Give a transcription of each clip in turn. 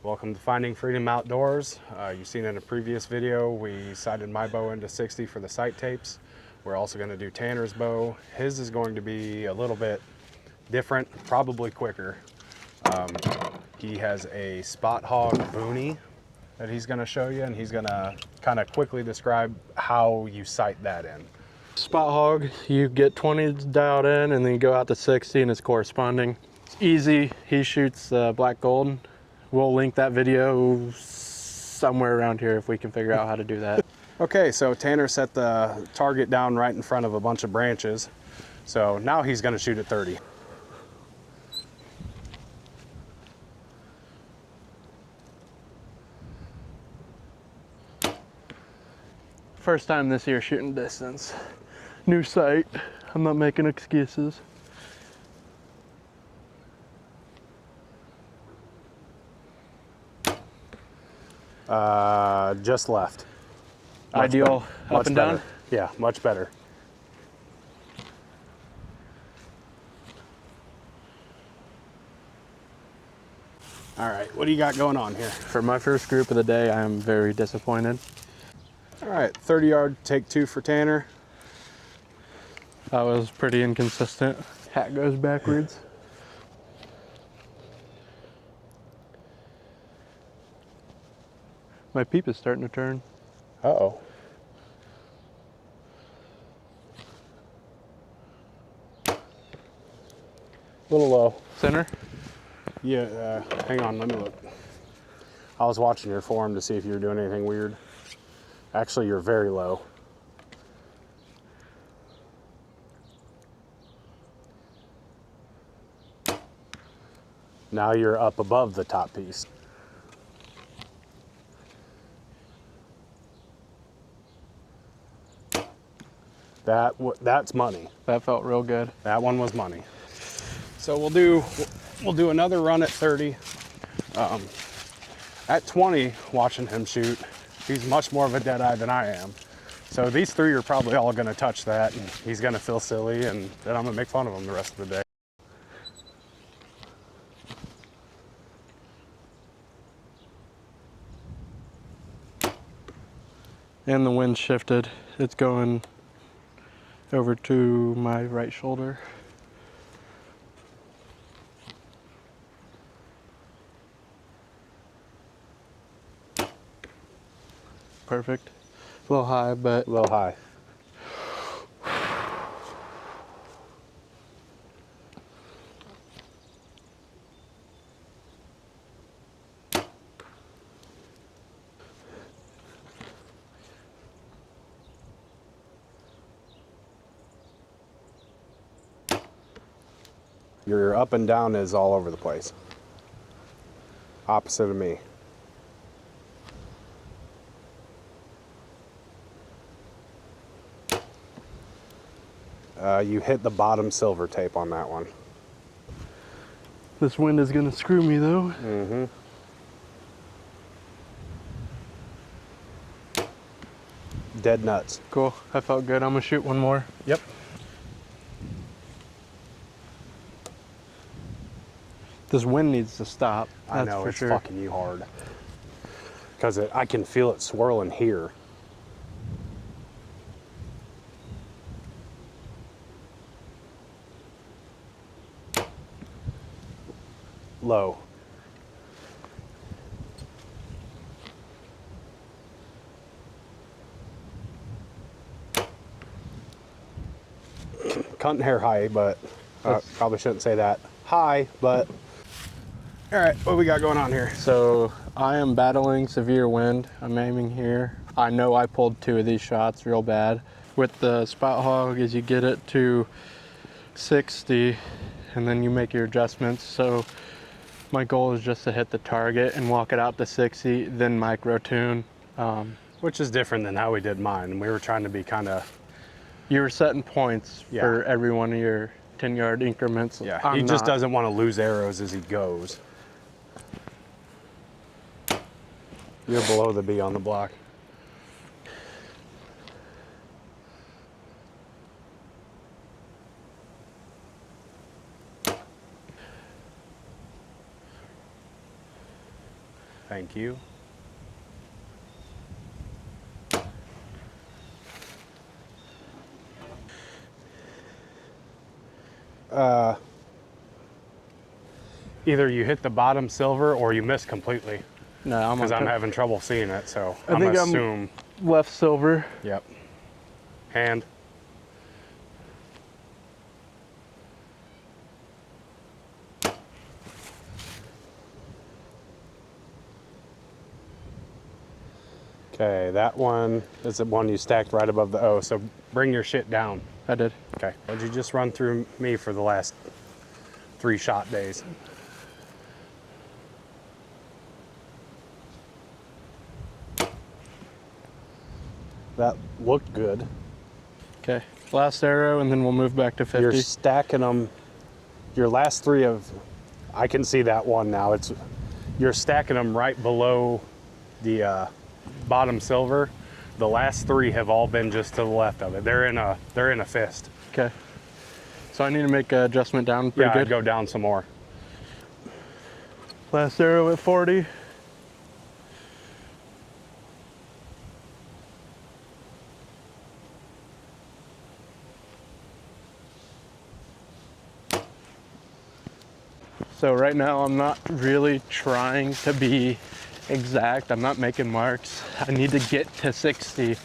Welcome to Finding Freedom Outdoors. You've seen in a previous video, we sighted my bow into 60 for the sight tapes. We're also going to do Tanner's bow. His is going to be a little bit different, probably quicker. He has a spot Hogg Boonie that he's going to show you, and he's going to kind of quickly describe how you sight that in. Spot Hogg, you get 20 dialed in and then you go out to 60 and it's corresponding. It's easy. He shoots black gold. We'll link that video somewhere around here if we can figure out how to do that. Okay, so Tanner set the target down right in front of a bunch of branches. So now he's going to shoot at 30. First time this year shooting distance. New sight. I'm not making excuses. Just left. Ideal up and down? Yeah, much better. All right, what do you got going on here? For my first group of the day, I am very disappointed. All right, 30-yard take 2 for Tanner. That was pretty inconsistent. Hat goes backwards. My peep is starting to turn. Uh-oh. A little low. Center? Yeah, hang on, let me look. I was watching your form to see if you were doing anything weird. Actually, you're very low. Now you're up above the top piece. That's money. That felt real good. That one was money. So we'll do another run at 30. At 20, watching him shoot, he's much more of a dead eye than I am. So these three are probably all going to touch that, and he's going to feel silly, and then I'm going to make fun of him the rest of the day. And the wind shifted. It's going over to my right shoulder. Perfect. A little high, but A little high. Your up and down is all over the place. Opposite of me. You hit the bottom silver tape on that one. this wind is gonna screw me though. Mm-hmm. Dead nuts. Cool, that felt good. I'm gonna shoot one more. Yep. This wind needs to stop. I know, it's fucking you hard. Because I can feel it swirling here. Low. Cutting hair high, but probably shouldn't say that. High, but all right, what we got going on here? So I am battling severe wind. I'm aiming here. I know I pulled 2 of these shots real bad. With the Spot Hogg, as you get it to 60 and then you make your adjustments. So my goal is just to hit the target and walk it out to 60, then micro tune. Which is different than how we did mine. We were trying to be kind of... You were setting points for every one of your 10-yard increments. Yeah, he just doesn't want to lose arrows as he goes. You're below the B on the block. Thank you. Either you hit the bottom silver or you miss completely. No, I'm because I'm having trouble seeing it, so I'm gonna assume. Left silver. Yep. Hand. Okay, that one is the one you stacked right above the O, so bring your shit down. I did. Okay, what'd you just run through me for the last 3 shot days? That looked good. Okay, last arrow, and then we'll move back to 50. You're stacking them. Your last 3 of, I can see that one now. You're stacking them right below the bottom silver. The last 3 have all been just to the left of it. They're in a fist. Okay. So I need to make an adjustment down pretty good. I'd go down some more. Last arrow at 40. So right now I'm not really trying to be exact. I'm not making marks. I need to get to 60.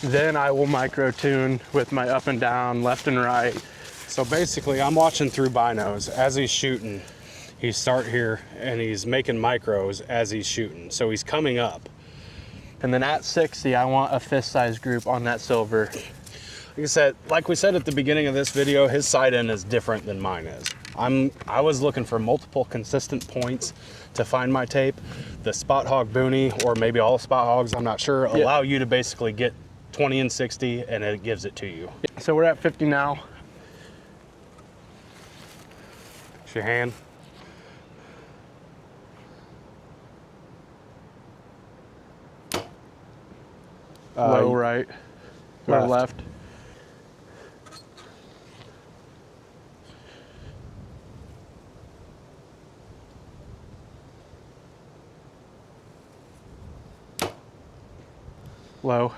Then I will micro tune with my up and down, left and right. So basically I'm watching through binos as he's shooting. He's start here and he's making micros as he's shooting. So he's coming up. And then at 60, I want a fist size group on that silver. Like I said, like we said at the beginning of this video, his sight end is different than mine is. I was looking for multiple consistent points to find my tape. The Spot Hogg Boonie, or maybe all Spot Hogs, I'm not sure, allow you to basically get 20 and 60 and it gives it to you. So we're at 50 now. It's your hand. Low right or left. Low.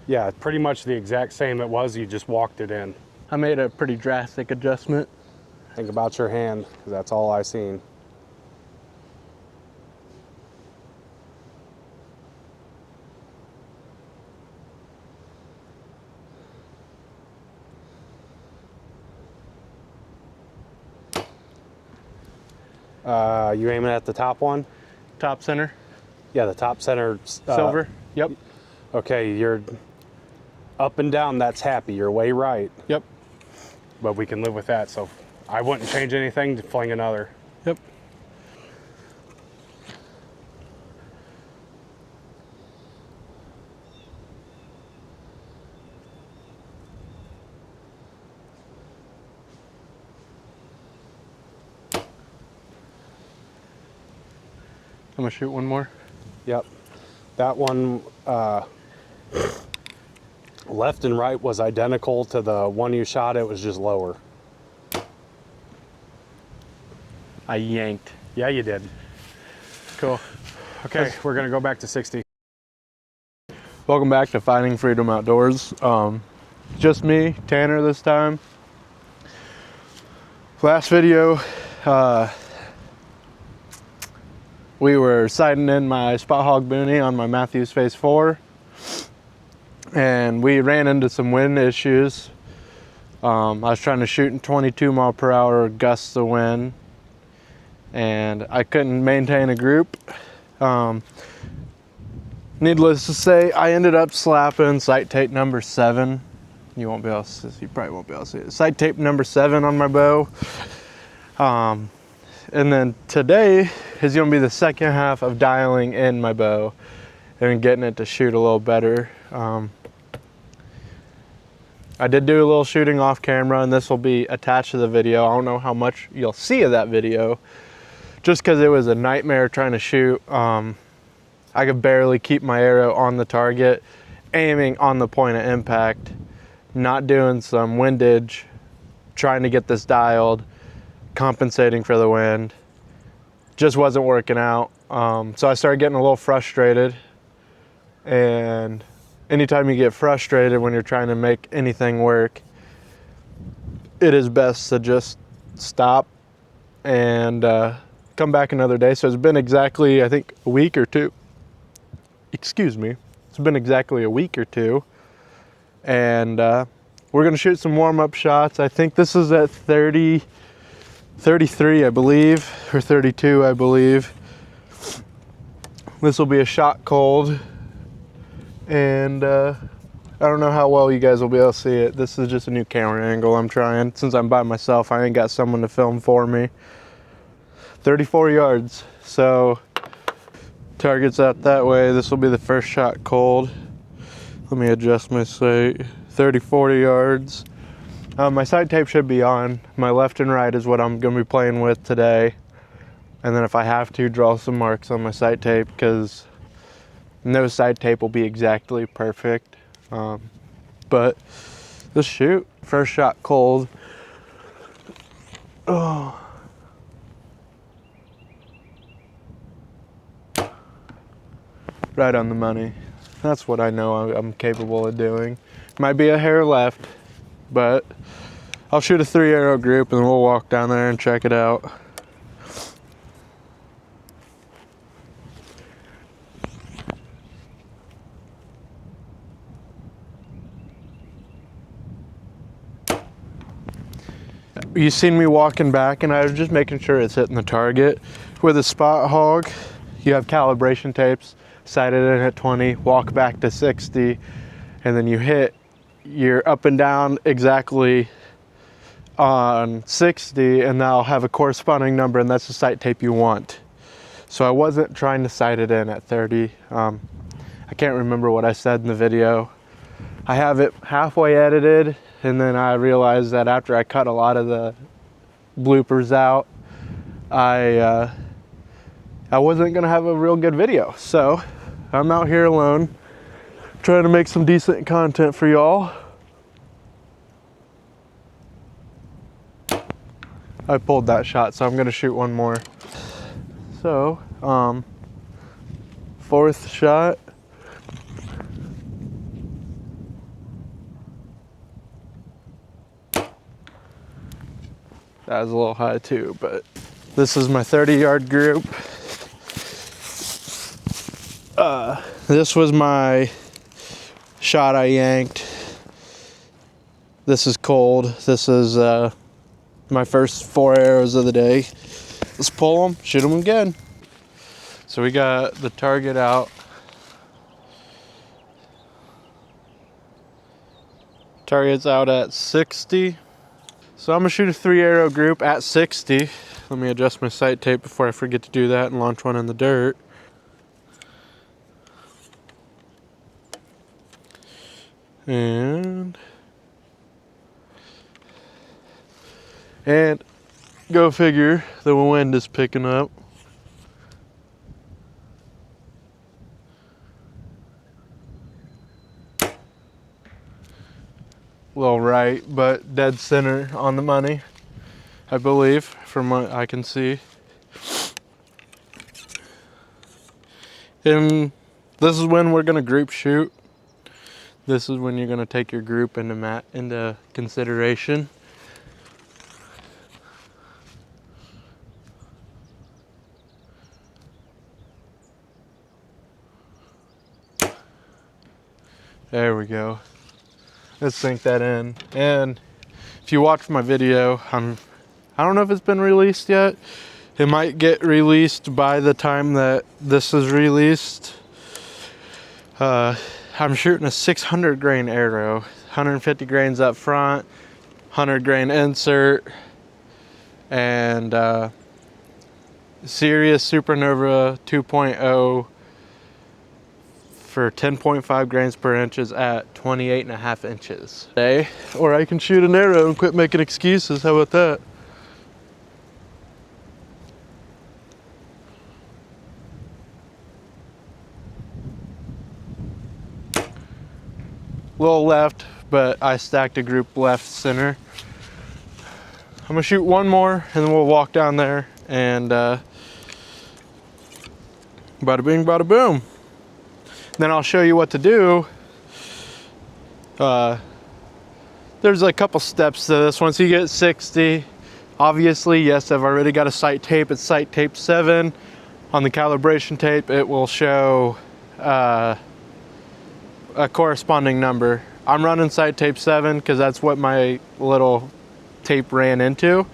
Yeah, pretty much the exact same it was, you just walked it in. I made a pretty drastic adjustment. Think about your hand, because that's all I seen. You aiming at the top one? Top center. Yeah, the top center. Silver. Yep. Okay, you're up and down, that's happy. You're way right. Yep. But we can live with that, so I wouldn't change anything to fling another. Yep. I'm gonna shoot one more. Yep. That one, left and right was identical to the one you shot. It was just lower. I yanked. Yeah, you did. Cool. Okay, we're gonna go back to 60. Welcome back to Finding Freedom Outdoors. Just me, Tanner this time. Last video, we were sighting in my Spot Hogg Boonie on my Matthews Phase 4, and we ran into some wind issues. I was trying to shoot in 22 mile per hour gusts of wind, and I couldn't maintain a group. Needless to say, I ended up slapping sight tape number 7. You won't be able to see, you probably won't be able to see it. Sight tape number 7 on my bow. And then today is gonna be the second half of dialing in my bow and getting it to shoot a little better. I did do a little shooting off camera, and this will be attached to the video. I don't know how much you'll see of that video, just because it was a nightmare trying to shoot. I could barely keep my arrow on the target, aiming on the point of impact, not doing some windage, trying to get this dialed, compensating for the wind. Just wasn't working out. So I started getting a little frustrated, and anytime you get frustrated when you're trying to make anything work, it is best to just stop and come back another day. So it's been exactly, I think, a week or two. Excuse me. It's been exactly a week or two. And we're gonna shoot some warm-up shots. I think this is at 33, I believe, or 32, I believe. This will be a shot cold. And I don't know how well you guys will be able to see it. This is just a new camera angle I'm trying. Since I'm by myself, I ain't got someone to film for me. 34 yards. So target's out that way. This will be the first shot cold. Let me adjust my sight. 30-40 yards. My sight tape should be on. My left and right is what I'm gonna be playing with today. And then if I have to, draw some marks on my sight tape, because no sight tape will be exactly perfect. But let's shoot. First shot cold. Oh. Right on the money. That's what I know I'm capable of doing. Might be a hair left, but I'll shoot a 3-arrow group and we'll walk down there and check it out. You've seen me walking back, and I was just making sure it's hitting the target. With a spot hog, you have calibration tapes, sight it in at 20, walk back to 60, and then you hit your up and down exactly on 60, and that'll have a corresponding number, and that's the sight tape you want. So I wasn't trying to sight it in at 30. I can't remember what I said in the video. I have it halfway edited, and then I realized that after I cut a lot of the bloopers out, I wasn't gonna have a real good video. So I'm out here alone, trying to make some decent content for y'all. I pulled that shot, so I'm gonna shoot one more. So, fourth shot. That was a little high too, but this is my 30-yard group. This was my shot I yanked. This is cold. This is my first 4 arrows of the day. Let's pull them, shoot them again. So we got the target out. Target's out at 60. So I'm gonna shoot a 3-arrow group at 60. Let me adjust my sight tape before I forget to do that and launch one in the dirt. And go figure, the wind is picking up. Little right, but dead center on the money, I believe, from what I can see. And this is when we're gonna group shoot. This is when you're gonna take your group into consideration. There we go. Let's sink that in. And if you watch my video, I don't know if it's been released yet. It might get released by the time that this is released. I'm shooting a 600 grain arrow, 150 grains up front, 100 grain insert, and Sirius Supernova 2.0 for 10.5 grains per inch is at 28.5 inches. Okay, or I can shoot an arrow and quit making excuses. How about that? Little left, but I stacked a group left center. I'm gonna shoot one more and then we'll walk down there and Bada bing, bada boom. Then I'll show you what to do. There's a couple steps to this. Once you get 60, obviously, yes, I've already got a sight tape. It's sight tape 7. On the calibration tape, it will show a corresponding number. I'm running sight tape 7 because that's what my little tape ran into.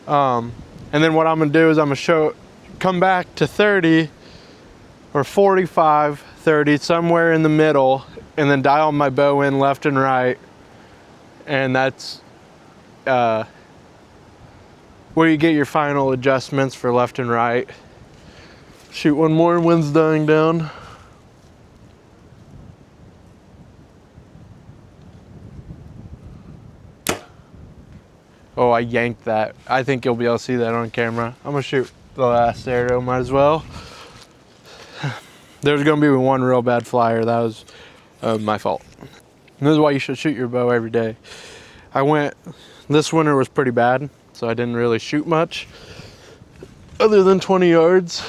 And then what I'm gonna do is I'm gonna come back to 30 or 45, 30, somewhere in the middle, and then dial my bow in left and right. And that's where you get your final adjustments for left and right. Shoot one more, wind's dying down. Oh, I yanked that. I think you'll be able to see that on camera. I'm gonna shoot the last arrow, might as well. There's gonna be one real bad flyer. That was my fault. And this is why you should shoot your bow every day. This winter was pretty bad, so I didn't really shoot much other than 20 yards.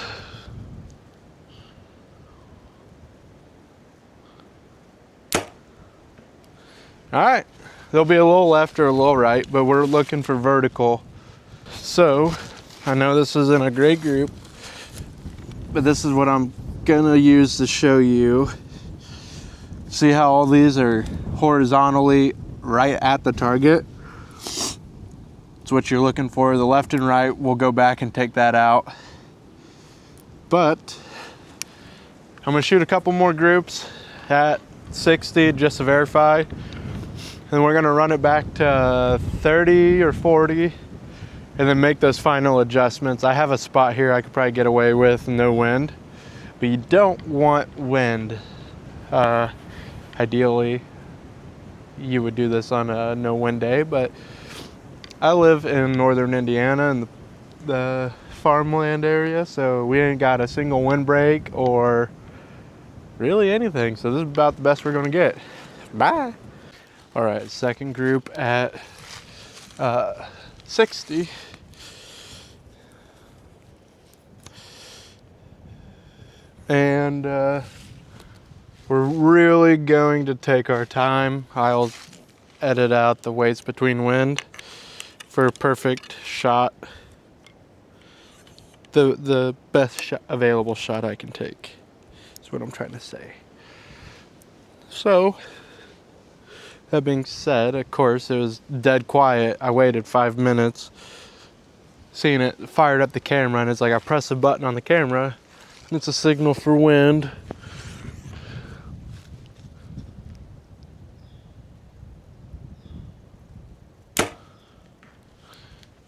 All right, there'll be a little left or a little right, but we're looking for vertical. So I know this isn't a great group, but this is what I'm gonna use to show you. See how all these are horizontally right at the target? It's what you're looking for. The left and right, we'll go back and take that out. But I'm gonna shoot a couple more groups at 60 just to verify. And we're gonna run it back to 30 or 40 and then make those final adjustments. I have a spot here I could probably get away with no wind, but you don't want wind. Ideally, you would do this on a no wind day, but I live in northern Indiana in the farmland area, so we ain't got a single windbreak or really anything. So this is about the best we're gonna get. Bye. All right, second group at 60. And we're really going to take our time. I'll edit out the weights between wind for a perfect shot. The best available shot I can take is what I'm trying to say. So, that being said, of course, it was dead quiet. I waited 5 minutes, seeing it, fired up the camera, and it's like I press a button on the camera, and it's a signal for wind.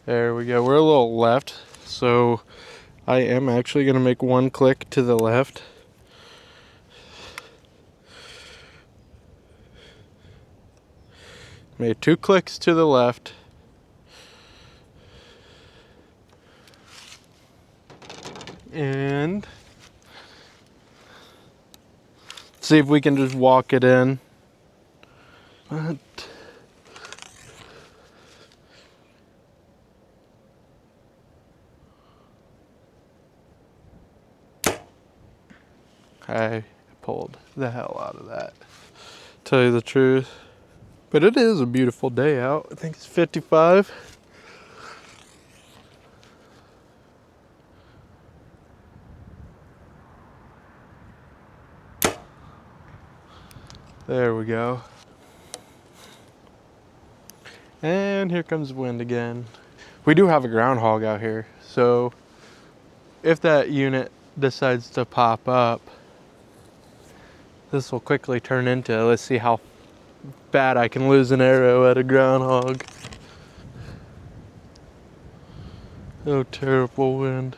There we go. We're a little left, so I am actually going to make one click to the left. Made 2 clicks to the left. And see if we can just walk it in. But I pulled the hell out of that, tell you the truth. But it is a beautiful day out. I think it's 55. There we go. And here comes the wind again. We do have a groundhog out here, so if that unit decides to pop up, this will quickly turn into, let's see how bad I can lose an arrow at a groundhog. Oh, terrible wind.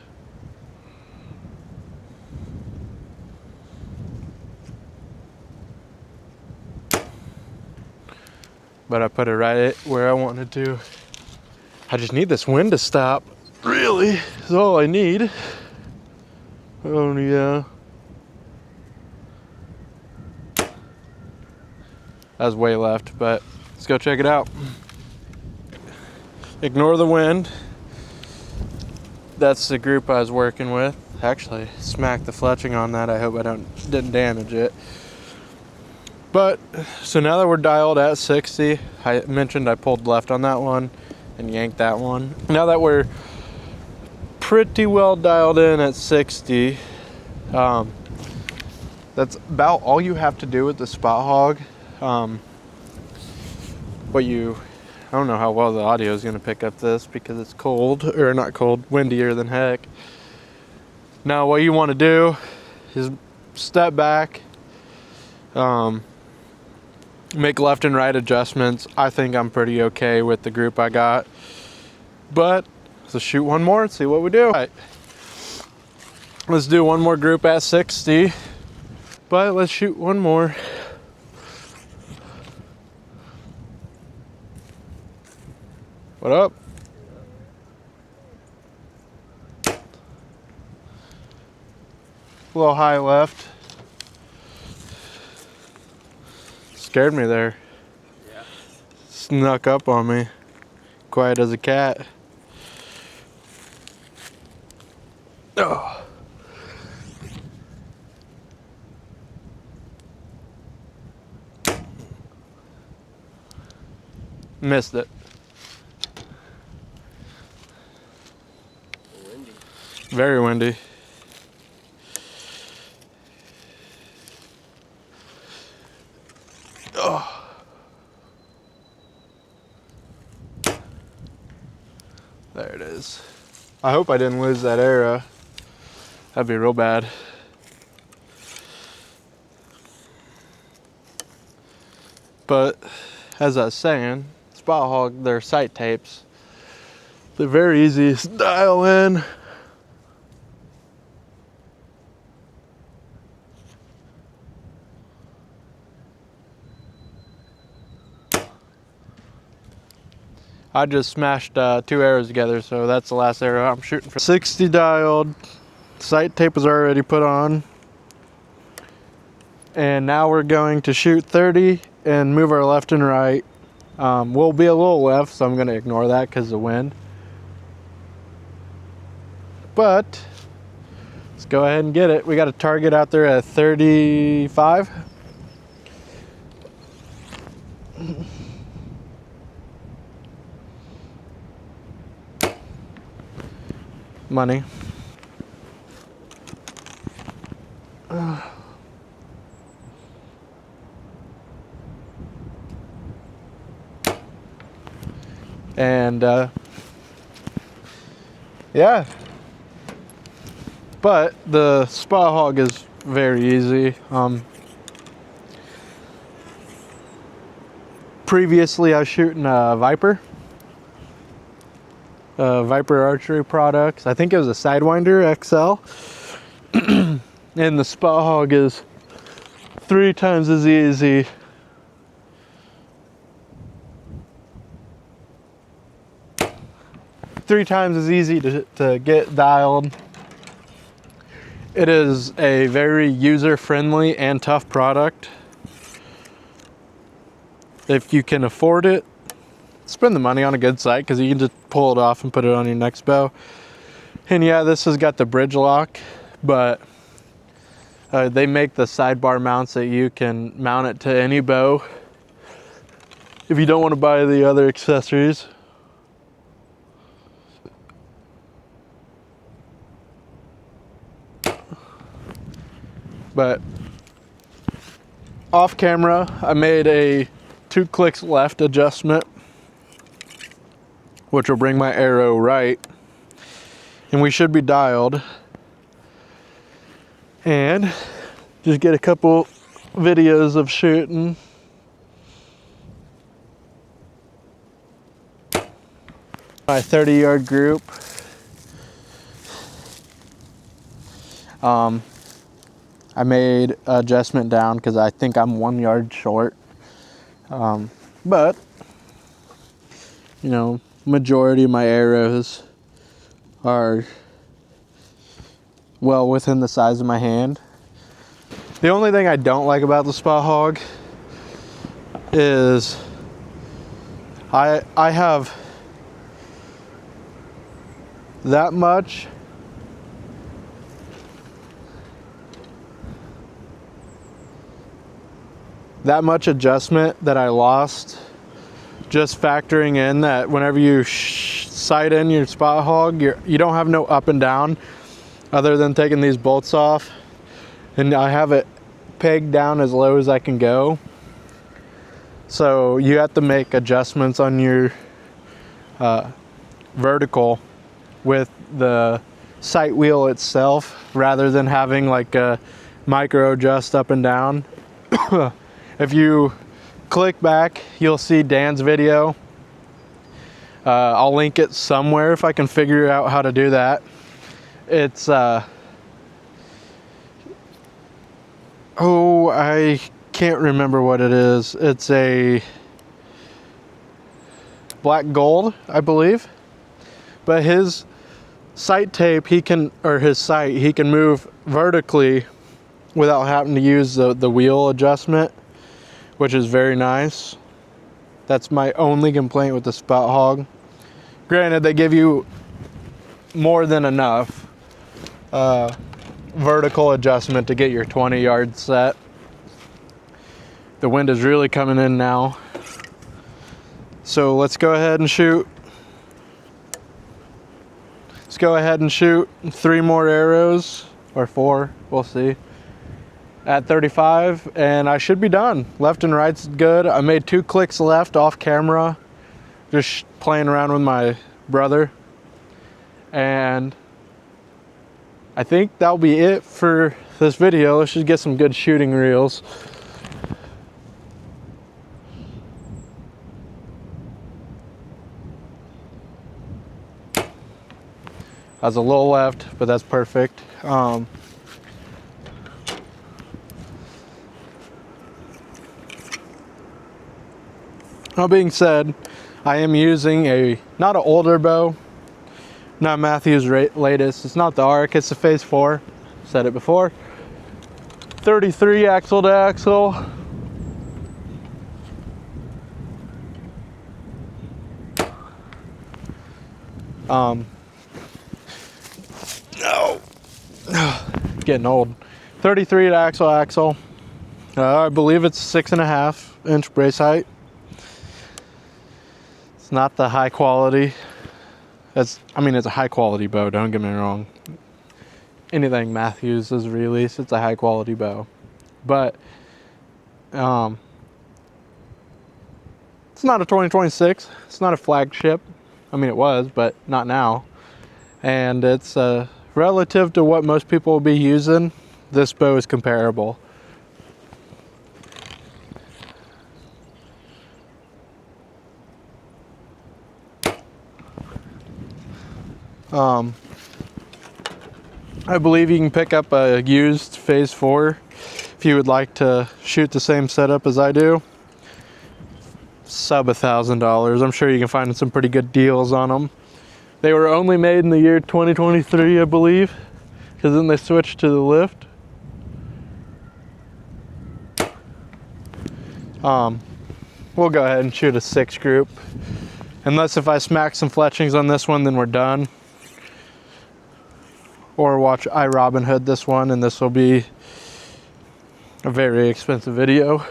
But I put it right where I wanted to. I just need this wind to stop. Really, is all I need. Oh yeah. That was way left, but let's go check it out. Ignore the wind. That's the group I was working with. Actually, smacked the fletching on that. I hope I didn't damage it. But, so now that we're dialed at 60, I mentioned I pulled left on that one and yanked that one. Now that we're pretty well dialed in at 60, that's about all you have to do with the Spot Hogg. I don't know how well the audio is going to pick up this because it's cold, or not cold, windier than heck. Now what you want to do is step back, make left and right adjustments. I think I'm pretty okay with the group I got, but let's shoot one more and see what we do. All right. Let's do one more group at 60, but let's shoot one more. What up? A little high left. Scared me there. Yeah. Snuck up on me. Quiet as a cat. Oh. Missed it. Windy. Very windy. Oh. There it is. I hope I didn't lose that arrow. That'd be real bad. But as I was saying, Spot Hogg, their sight tapes, they're very easy to dial in. I just smashed 2 arrows together, so that's the last arrow I'm shooting for. 60 dialed, sight tape is already put on. And now we're going to shoot 30 and move our left and right. We'll be a little left, so I'm gonna ignore that because of the wind. But let's go ahead and get it. We got a target out there at 35. Money. And yeah, but the Spot Hogg is very easy. Previously I was shooting a Viper archery products. I think it was a Sidewinder XL. And the Spot Hogg is 3 times as easy. Three times as easy to get dialed. It is a very user-friendly and tough product. If you can afford it, spend the money on a good sight because you can just pull it off and put it on your next bow. And yeah, this has got the bridge lock, but they make the sidebar mounts that you can mount it to any bow if you don't want to buy the other accessories. But off camera, I made a 2 clicks left adjustment, which will bring my arrow right, and we should be dialed. And just get a couple videos of shooting. My 30-yard group. I made adjustment down because I think I'm 1 yard short. But, you know, majority of my arrows are well within the size of my hand. The only thing I don't like about the Spot Hogg is I have that much that much adjustment that I lost, just factoring in that whenever you sight in your spot hog, you don't have no up and down other than taking these bolts off, and I have it pegged down as low as I can go. So you have to make adjustments on your vertical with the sight wheel itself rather than having like a micro adjust up and down. If you click back, you'll see Dan's video. I'll link it somewhere if I can figure out how to do that. It's oh, I can't remember what it is. It's a black gold, I believe. But his sight tape, he can move vertically without having to use the wheel adjustment, which is very nice. That's my only complaint with the Spout Hogg. Granted, they give you more than enough vertical adjustment to get your 20-yard set. The wind is really coming in now. So let's go ahead and shoot. Let's go ahead and shoot 3 more arrows, or 4, we'll see, at 35, and I should be done. Left and right's good. I made 2 clicks left off camera, just playing around with my brother. And I think that'll be it for this video. Let's just get some good shooting reels. I was a little left, but that's perfect. That being said, I am using not an older bow, not Matthew's latest. It's not the ARC, it's the Phase 4. Said it before. 33 axle to axle. No. Getting old. 33 to axle. I believe it's 6.5 inch brace height. It's not the high quality. It's a high quality bow, don't get me wrong. Anything Matthews has released, it's a high quality bow. But it's not a 2026. It's not a flagship. I mean, it was, but not now. And it's relative to what most people will be using, this bow is comparable. I believe you can pick up a used Phase 4 if you would like to shoot the same setup as I do. Sub $1,000. I'm sure you can find some pretty good deals on them. They were only made in the year 2023, I believe, because then they switched to the lift. We'll go ahead and shoot a 6 group. Unless if I smack some fletchings on this one, then we're done. Or watch iRobin Hood this one, and this will be a very expensive video.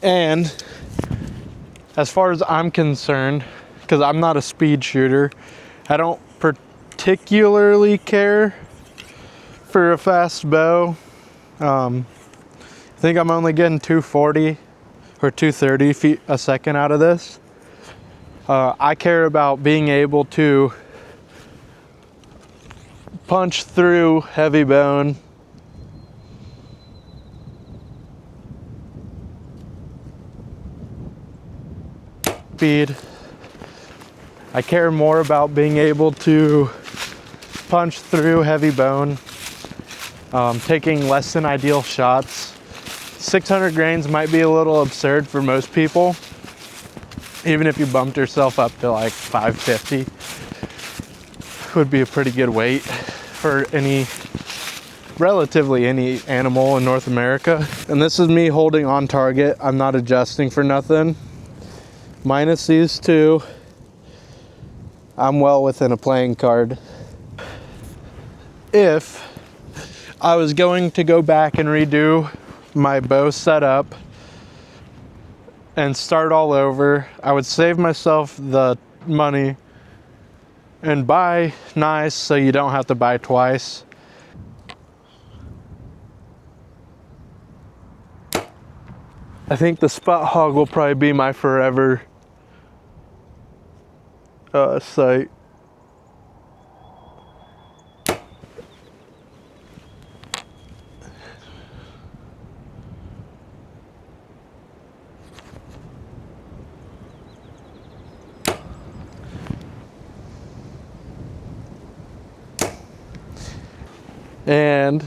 And as far as I'm concerned, because I'm not a speed shooter, I don't particularly care for a fast bow. I think I'm only getting 240 or 230 feet a second out of this. I care about being able to punch through heavy bone. Speed. I care more about being able to punch through heavy bone, taking less than ideal shots. 600 grains might be a little absurd for most people, even if you bumped yourself up to like 550. Would be a pretty good weight for relatively any animal in North America. And this is me holding on target. I'm not adjusting for nothing. Minus these two, I'm well within a playing card. If I was going to go back and redo my bow setup and start all over, I would save myself the money and buy nice so you don't have to buy twice. I think the Spot Hogg will probably be my forever sight. And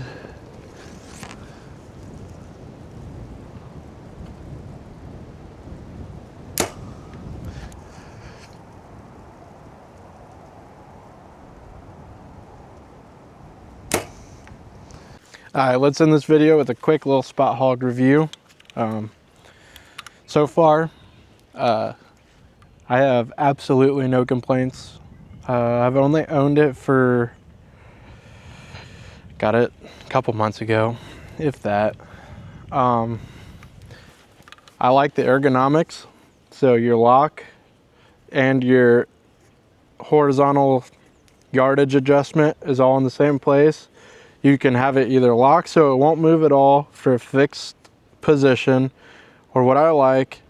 all right, let's end this video with a quick little Spot Hogg review. So far, I have absolutely no complaints. I've only owned it for, got it a couple months ago, if that. I like the ergonomics. So your lock and your horizontal yardage adjustment is all in the same place. You can have it either locked so it won't move at all for a fixed position, or what I like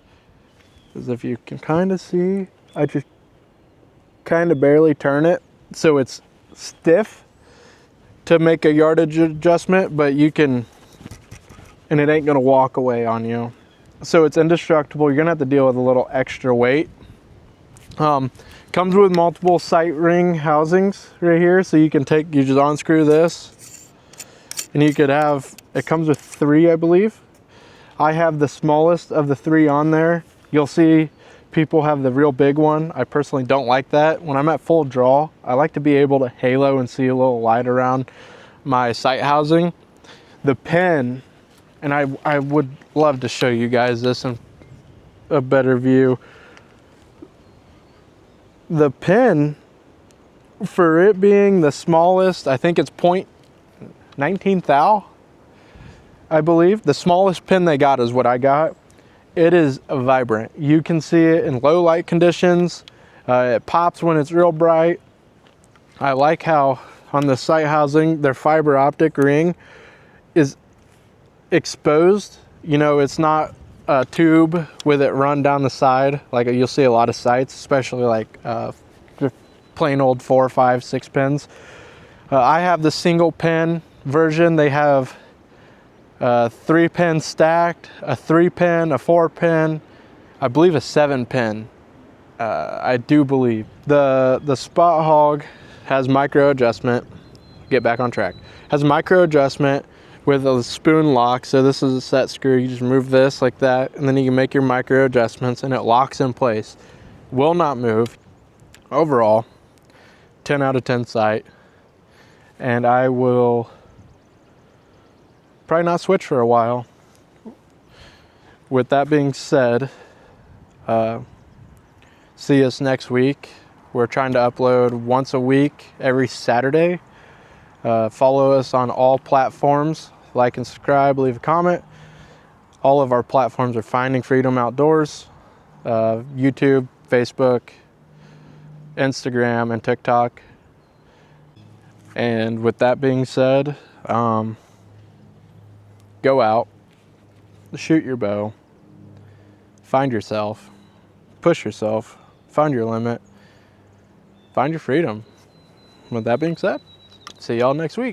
is, if you can kind of see, I just kind of barely turn it so it's stiff to make a yardage adjustment, but you can, and it ain't gonna walk away on you. So it's indestructible. You're gonna have to deal with a little extra weight. Comes with multiple sight ring housings right here, so you can take, you just unscrew this and you could have, it comes with 3, I believe. I have the smallest of the 3 on there. You'll see people have the real big one. I personally don't like that. When I'm at full draw, I like to be able to halo and see a little light around my sight housing. The pin, and I would love to show you guys this in a better view. The pin, for it being the smallest, I think it's 0.19 thou, I believe. The smallest pin they got is what I got. It is vibrant. You can see it in low light conditions. It pops when it's real bright. I like how on the sight housing, their fiber optic ring is exposed. You know, it's not a tube with it run down the side like you'll see a lot of sights, especially like plain old 4, 5, 6 pins. I have the single pin version. They have 3 pins stacked, a 3 pin, a 4 pin, I believe a 7 pin. I do believe the Spot Hogg has micro adjustment. Get back on track. Has micro adjustment with a spoon lock. So this is a set screw. You just move this like that, and then you can make your micro adjustments, and it locks in place. Will not move. Overall, 10 out of 10 sight. And I will probably not switch for a while. With that being said, see us next week. We're trying to upload once a week, every Saturday. Follow us on all platforms. Like and subscribe, leave a comment. All of our platforms are Finding Freedom Outdoors. YouTube, Facebook, Instagram, and TikTok. And with that being said, go out, shoot your bow, find yourself, push yourself, find your limit, find your freedom. With that being said, see y'all next week.